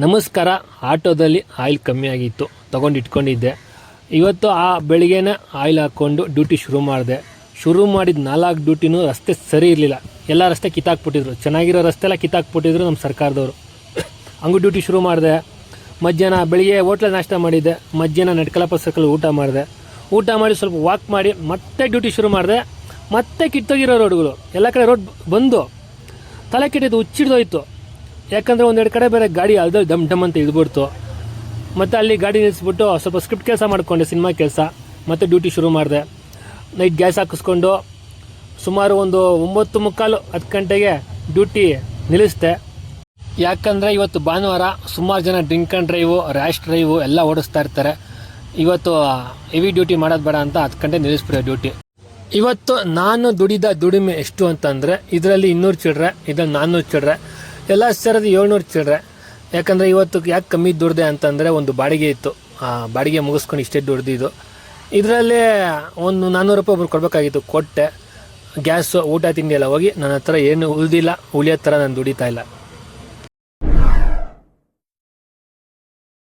ನಮಸ್ಕಾರ. ಆಟೋದಲ್ಲಿ ಆಯಿಲ್ ಕಮ್ಮಿ ಆಗಿತ್ತು, ತೊಗೊಂಡು ಇಟ್ಕೊಂಡಿದ್ದೆ. ಇವತ್ತು ಆ ಬೆಳಿಗ್ಗೆನೇ ಆಯಿಲ್ ಹಾಕ್ಕೊಂಡು ಡ್ಯೂಟಿ ಶುರು ಮಾಡಿದೆ. ಶುರು ಮಾಡಿದ 4 ಡ್ಯೂಟಿನೂ ರಸ್ತೆ ಸರಿ ಇರಲಿಲ್ಲ. ಎಲ್ಲ ರಸ್ತೆ ಕಿತ್ತಾಕ್ಬಿಟ್ಟಿದ್ರು, ಚೆನ್ನಾಗಿರೋ ರಸ್ತೆ ಎಲ್ಲ ಕಿತ್ತಾಕ್ಬಿಟ್ಟಿದ್ರು ನಮ್ಮ ಸರ್ಕಾರದವರು. ಹಂಗೂ ಡ್ಯೂಟಿ ಶುರು ಮಾಡಿದೆ. ಮಧ್ಯಾಹ್ನ ಬೆಳಿಗ್ಗೆ ಹೋಟ್ಲಲ್ಲಿ ನಾಷ್ಟ ಮಾಡಿದ್ದೆ. ಮಧ್ಯಾಹ್ನ ನೆಟ್ಕಲಪ್ಪ ಸರ್ಕಲ್ ಊಟ ಮಾಡಿ ಸ್ವಲ್ಪ ವಾಕ್ ಮಾಡಿ ಮತ್ತೆ ಡ್ಯೂಟಿ ಶುರು ಮಾಡಿದೆ. ಮತ್ತೆ ಕಿತ್ತೋಗಿರೋ ರೋಡ್ಗಳು, ಎಲ್ಲ ಕಡೆ ರೋಡ್ ಬಂದು ತಲೆ ಕೆಟ್ಟಿದ್ದು, ಹುಚ್ಚಿಡ್ದೋಯ್ತು. ಯಾಕಂದರೆ ಒಂದೆರಡು ಕಡೆ ಬೇರೆ ಗಾಡಿ ಅಲ್ದು ಡಮ್ ಅಂತ ಇದ್ಬಿಡ್ತು. ಮತ್ತು ಅಲ್ಲಿ ಗಾಡಿ ನಿಲ್ಲಿಸ್ಬಿಟ್ಟು ಸ್ವಲ್ಪ ಸ್ಕ್ರಿಪ್ಟ್ ಕೆಲಸ ಮಾಡಿಕೊಂಡೆ, ಸಿನಿಮಾ ಕೆಲಸ. ಮತ್ತು ಡ್ಯೂಟಿ ಶುರು ಮಾಡಿದೆ. ನೈಟ್ ಗ್ಯಾಸ್ ಹಾಕಿಸ್ಕೊಂಡು ಸುಮಾರು ಒಂದು 9:45 10 ಗಂಟೆಗೆ ಡ್ಯೂಟಿ ನಿಲ್ಲಿಸ್ದೆ. ಯಾಕಂದರೆ ಇವತ್ತು ಭಾನುವಾರ, ಸುಮಾರು ಜನ drink and drive, rash drive ಎಲ್ಲ ಓಡಿಸ್ತಾ ಇರ್ತಾರೆ. ಇವತ್ತು ಹೆವಿ ಡ್ಯೂಟಿ ಮಾಡೋದು ಬೇಡ ಅಂತ 10 ಗಂಟೆ ನಿಲ್ಲಿಸ್ಬಿಟ್ಟೆ ಡ್ಯೂಟಿ. ಇವತ್ತು ನಾನು ದುಡಿದ ದುಡಿಮೆ ಎಷ್ಟು ಅಂತಂದರೆ, ಇದರಲ್ಲಿ 200 ಚಿಲ್ಲರೆ, ಇದರಲ್ಲಿ 400 ಚಿಲ್ಲರೆ, ಎಲ್ಲ ಸೇರಿದ 700 ಚಿಲ್ಲರೆ. ಯಾಕಂದರೆ ಇವತ್ತು ಯಾಕೆ ಕಮ್ಮಿ ದುಡ್ದೆ ಅಂತಂದರೆ, ಒಂದು ಬಾಡಿಗೆ ಇತ್ತು, ಆ ಬಾಡಿಗೆ ಮುಗಿಸ್ಕೊಂಡು ಇಷ್ಟೇ ದುಡ್ದಿದ್ದು. ಇದರಲ್ಲೇ ಒಂದು 400 ರೂಪಾಯಿ ಒಬ್ರು ಕೊಡಬೇಕಾಗಿತ್ತು, ಕೊಟ್ಟೆ. ಗ್ಯಾಸು, ಊಟ ತಿಂಡಿ ಎಲ್ಲ ಹೋಗಿ ನನ್ನ ಹತ್ರ ಏನು ಉಳಿದಿಲ್ಲ, ಉಳಿಯೋ ಥರ ನಾನು ದುಡಿತಾ ಇಲ್ಲ.